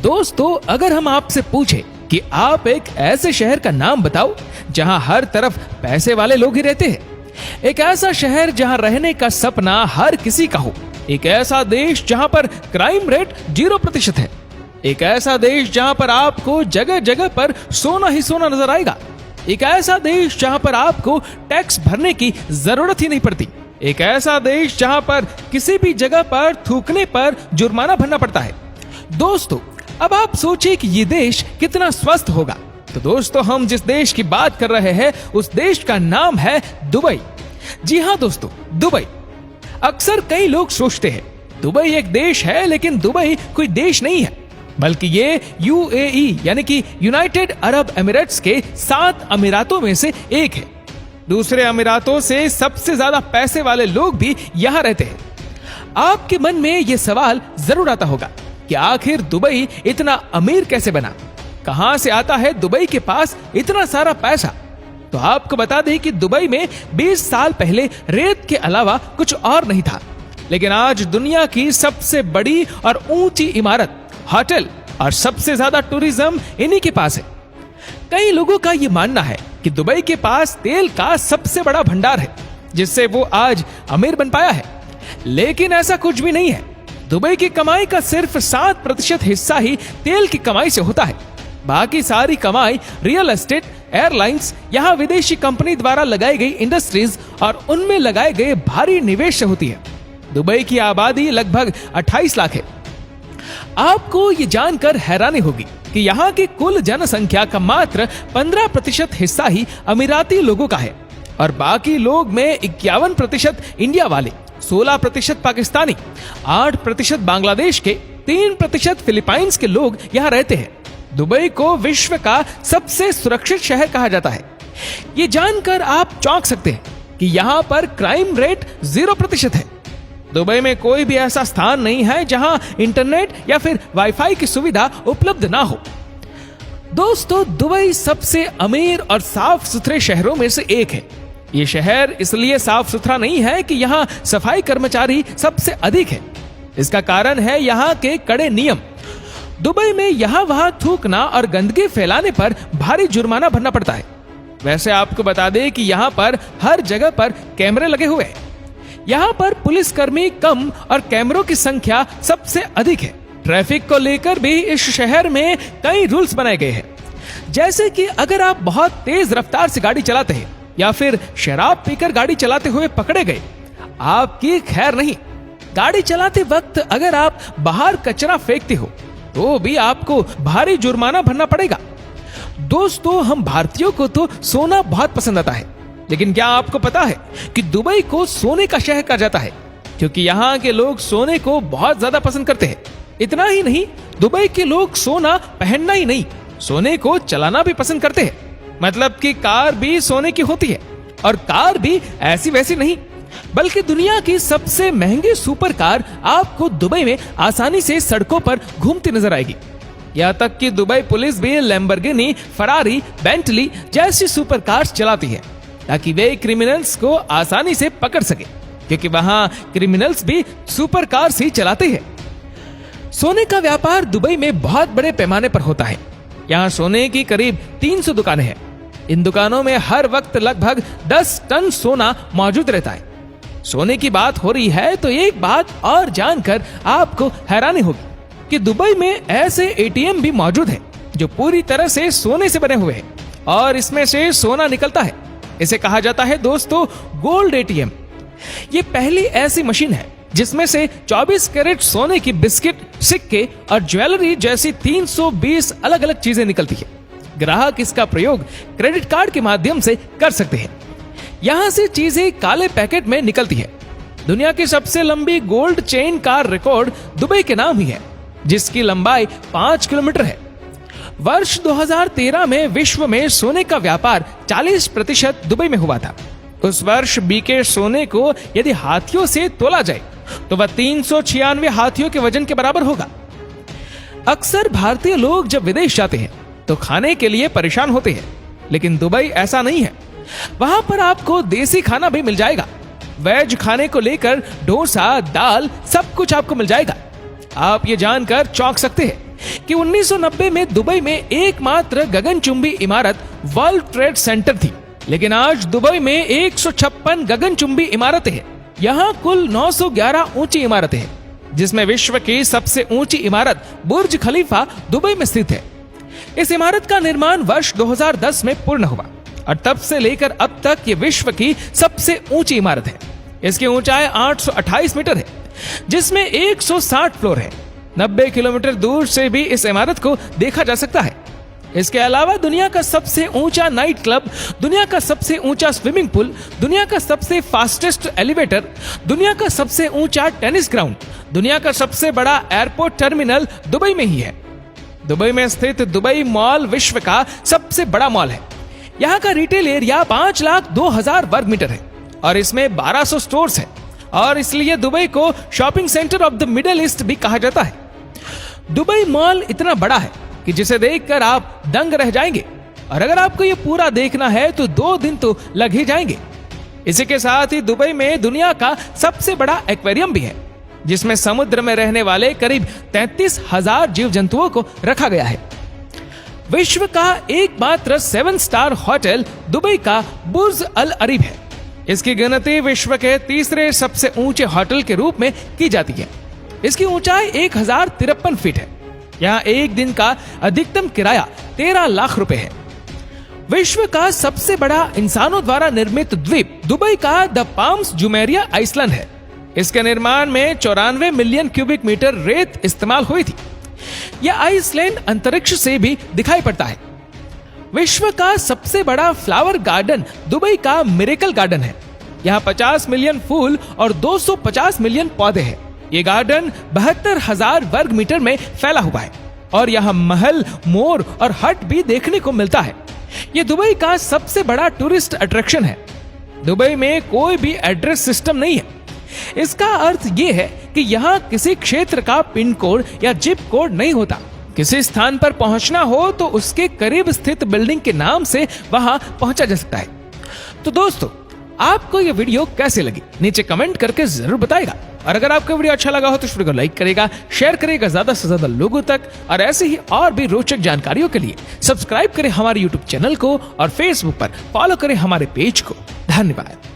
दोस्तों, अगर हम आपसे पूछे कि आप एक ऐसे शहर का नाम बताओ जहां हर तरफ पैसे वाले लोग ही रहते हैं, एक ऐसा शहर जहां रहने का सपना हर किसी का हो, एक ऐसा देश जहां पर क्राइम रेट 0% है, एक ऐसा देश जहां पर आपको जगह जगह पर सोना ही सोना नजर आएगा, एक ऐसा देश जहां पर आपको टैक्स भरने की जरूरत ही नहीं पड़ती, एक ऐसा देश जहां पर किसी भी जगह पर थूकने पर जुर्माना भरना पड़ता है। दोस्तों, अब आप सोचिए कि ये देश कितना स्वस्थ होगा। तो दोस्तों, हम जिस देश की बात कर रहे हैं उस देश का नाम है दुबई। जी हाँ दोस्तों, दुबई। अक्सर कई लोग सोचते हैं दुबई एक देश है, लेकिन दुबई कोई देश नहीं है, बल्कि ये यूएई यानी कि यूनाइटेड अरब एमिरेट्स के 7 अमीरातों में से एक है। दूसरे अमीरातों से सबसे ज्यादा पैसे वाले लोग भी यहाँ रहते हैं। आपके मन में ये सवाल जरूर आता होगा कि आखिर दुबई इतना अमीर कैसे बना, कहां से आता है दुबई के पास इतना सारा पैसा। तो आपको बता दें कि दुबई में 20 साल पहले रेत के अलावा कुछ और नहीं था, लेकिन आज दुनिया की सबसे बड़ी और ऊंची इमारत, होटल और सबसे ज्यादा टूरिज्म इन्हीं के पास है। कई लोगों का यह मानना है कि दुबई के पास तेल का सबसे बड़ा भंडार है, जिससे वो आज अमीर बन पाया है, लेकिन ऐसा कुछ भी नहीं है। दुबई की कमाई का सिर्फ 7% हिस्सा ही तेल की कमाई से होता है। बाकी सारी कमाई रियल एस्टेट, एयरलाइंस, यहाँ विदेशी कंपनी द्वारा लगाई गई इंडस्ट्रीज और उनमें लगाए गए भारी निवेश से होती है। दुबई की आबादी लगभग 28 लाख है। आपको ये जानकर हैरानी होगी कि यहाँ की कुल जनसंख्या का मात्र 15% हिस्सा ही अमीराती लोगों का है और बाकी लोग में 51% इंडिया वाले, 16% पाकिस्तानी, 8% बांग्लादेश के, 3% फिलीपाइंस के लोग यहाँ रहते हैं। दुबई को विश्व का सबसे सुरक्षित शहर कहा जाता है। ये जानकर आप चौंक सकते हैं कि यहाँ पर क्राइम रेट 0% है। दुबई में कोई भी ऐसा स्थान नहीं है जहां इंटरनेट या फिर वाईफाई की सुविधा उपलब्ध ना हो। दोस्तों, दुबई सबसे अमीर और साफ सुथरे शहरों में से एक है। ये शहर इसलिए साफ सुथरा नहीं है कि यहाँ सफाई कर्मचारी सबसे अधिक है। इसका कारण है यहाँ के कड़े नियम। दुबई में यहाँ वहां थूकना और गंदगी फैलाने पर भारी जुर्माना भरना पड़ता है। वैसे आपको बता दें कि यहाँ पर हर जगह पर कैमरे लगे हुए हैं। यहाँ पर पुलिसकर्मी कम और कैमरों की संख्या सबसे अधिक है। ट्रैफिक को लेकर भी इस शहर में कई रूल्स बनाए गए हैं, जैसे कि अगर आप बहुत तेज रफ्तार से गाड़ी चलाते हैं या फिर शराब पीकर गाड़ी चलाते हुए पकड़े गए, आपकी खैर नहीं। गाड़ी चलाते वक्त अगर आप बाहर कचरा फेंकते हो तो भी आपको भारी जुर्माना भरना पड़ेगा। दोस्तों, हम भारतीयों को तो सोना बहुत पसंद आता है, लेकिन क्या आपको पता है कि दुबई को सोने का शहर कहा जाता है, क्योंकि यहाँ के लोग सोने को बहुत ज्यादा पसंद करते हैं। इतना ही नहीं, दुबई के लोग सोना पहनना ही नहीं, सोने को चलाना भी पसंद करते हैं। मतलब कि कार भी सोने की होती है, और कार भी ऐसी वैसी नहीं, बल्कि दुनिया की सबसे महंगी सुपर कार आपको दुबई में आसानी से सड़कों पर घूमती नजर आएगी। यहाँ तक कि दुबई पुलिस भी लैम्बोर्गिनी, फरारी, बेंटली जैसी सुपर कार्स चलाती है, ताकि वे क्रिमिनल्स को आसानी से पकड़ सके, क्योंकि वहां क्रिमिनल्स भी सुपर कार्स ही चलाते हैं। सोने का व्यापार दुबई में बहुत बड़े पैमाने पर होता है। यहाँ सोने की करीब 300 दुकानें हैं। इन दुकानों में हर वक्त लगभग 10 टन सोना मौजूद रहता है। सोने की बात हो रही है तो एक बात और जानकर आपको हैरानी होगी कि दुबई में ऐसे एटीएम भी मौजूद हैं जो पूरी तरह से सोने से बने हुए हैं और इसमें से सोना निकलता है। इसे कहा जाता है दोस्तों गोल्ड एटीएम। ये पहली ऐसी मशीन है जिसमें से 24 कैरेट सोने की बिस्किट, सिक्के और ज्वेलरी जैसी 320 अलग अलग चीजें निकलती है। ग्राहक इसका प्रयोग क्रेडिट कार्ड के माध्यम से कर सकते हैं। यहाँ से चीजें काले पैकेट में निकलती है। दुनिया की सबसे लंबी गोल्ड चेन का रिकॉर्ड दुबई के नाम ही है, जिसकी लंबाई 5 किलोमीटर है। वर्ष 2013 में विश्व में सोने का व्यापार 40% दुबई में हुआ था। उस वर्ष बीके सोने को यदि हाथियों से तोला जाए तो वह 396 हाथियों के वजन के बराबर होगा। अक्सर भारतीय लोग जब विदेश जाते हैं तो खाने के लिए परेशान होते हैं, लेकिन दुबई ऐसा नहीं है। वहां पर आपको देसी खाना भी मिल जाएगा। वेज खाने को लेकर डोसा, दाल सब कुछ आपको मिल जाएगा। आप ये जानकर चौंक सकते हैं कि 1990 में दुबई में एकमात्र गगनचुंबी इमारत वर्ल्ड ट्रेड सेंटर थी, लेकिन आज दुबई में 156 गगनचुंबी इमारतें हैं। यहाँ कुल 911 ऊंची इमारतें हैं, जिसमें विश्व की सबसे ऊंची इमारत बुर्ज खलीफा दुबई में स्थित है। इस इमारत का निर्माण वर्ष 2010 में पूर्ण हुआ और तब से लेकर अब तक ये विश्व की सबसे ऊंची इमारत है। इसकी ऊंचाई 828 मीटर है, जिसमें 160 फ्लोर है। 90 किलोमीटर दूर से भी इस इमारत को देखा जा सकता है। इसके अलावा दुनिया का सबसे ऊंचा नाइट क्लब, दुनिया का सबसे ऊंचा स्विमिंग पूल, दुनिया का सबसे फास्टेस्ट एलिवेटर, दुनिया का सबसे ऊंचा टेनिस ग्राउंड, दुनिया का सबसे बड़ा एयरपोर्ट टर्मिनल दुबई में ही है। दुबई में स्थित दुबई मॉल विश्व का सबसे बड़ा मॉल है। यहाँ का रिटेल एरिया 5,02,000 वर्ग मीटर है और इसमें 1200 स्टोर्स हैं और इसलिए दुबई को shopping centre of the middle east भी कहा जाता है। दुबई मॉल इतना बड़ा है कि जिसे देखकर आप दंग रह जाएंगे और अगर आपको ये पूरा देखना है तो 2 दिन तो लग ही जाएंगे। इसी के साथ ही दुबई में दुनिया का सबसे बड़ा एक्वेरियम भी है, जिसमें समुद्र में रहने वाले करीब 33,000 जीव जंतुओं को रखा गया है। विश्व का एकमात्र 7 स्टार होटल दुबई का बुर्ज अल अरीब है। इसकी गिनती विश्व के तीसरे सबसे ऊंचे होटल के रूप में की जाती है। इसकी ऊंचाई 1053 फीट है। यहाँ एक दिन का अधिकतम किराया 13 लाख रुपए है। विश्व का सबसे बड़ा इंसानों द्वारा निर्मित द्वीप दुबई का द पाम्स जुमेरिया आइसलैंड है। इसके निर्माण में 94 मिलियन क्यूबिक मीटर रेत इस्तेमाल हुई थी। यह आइसलैंड अंतरिक्ष से भी दिखाई पड़ता है। विश्व का सबसे बड़ा फ्लावर गार्डन दुबई का मिरेकल गार्डन है। यहाँ 50 मिलियन फूल और 250 मिलियन पौधे हैं। ये गार्डन 72,000 वर्ग मीटर में फैला हुआ है और यहाँ महल, मोर और हट भी देखने को मिलता है। ये दुबई का सबसे बड़ा टूरिस्ट अट्रैक्शन है। दुबई में कोई भी एड्रेस सिस्टम नहीं है। इसका अर्थ ये है कि यहाँ किसी क्षेत्र का पिन कोड या जिप कोड नहीं होता। किसी स्थान पर पहुंचना हो तो उसके करीब स्थित बिल्डिंग के नाम से वहां पहुंचा जा सकता है। तो दोस्तों, आपको ये वीडियो कैसे लगी नीचे कमेंट करके जरूर बताएगा और अगर आपको वीडियो अच्छा लगा हो तो इस वीडियो को लाइक करेगा, शेयर करेगा ज्यादा से ज्यादा लोगों तक और ऐसे ही और भी रोचक जानकारियों के लिए सब्सक्राइब करें हमारे यूट्यूब चैनल को और फेसबुक पर फॉलो करें हमारे पेज को। धन्यवाद।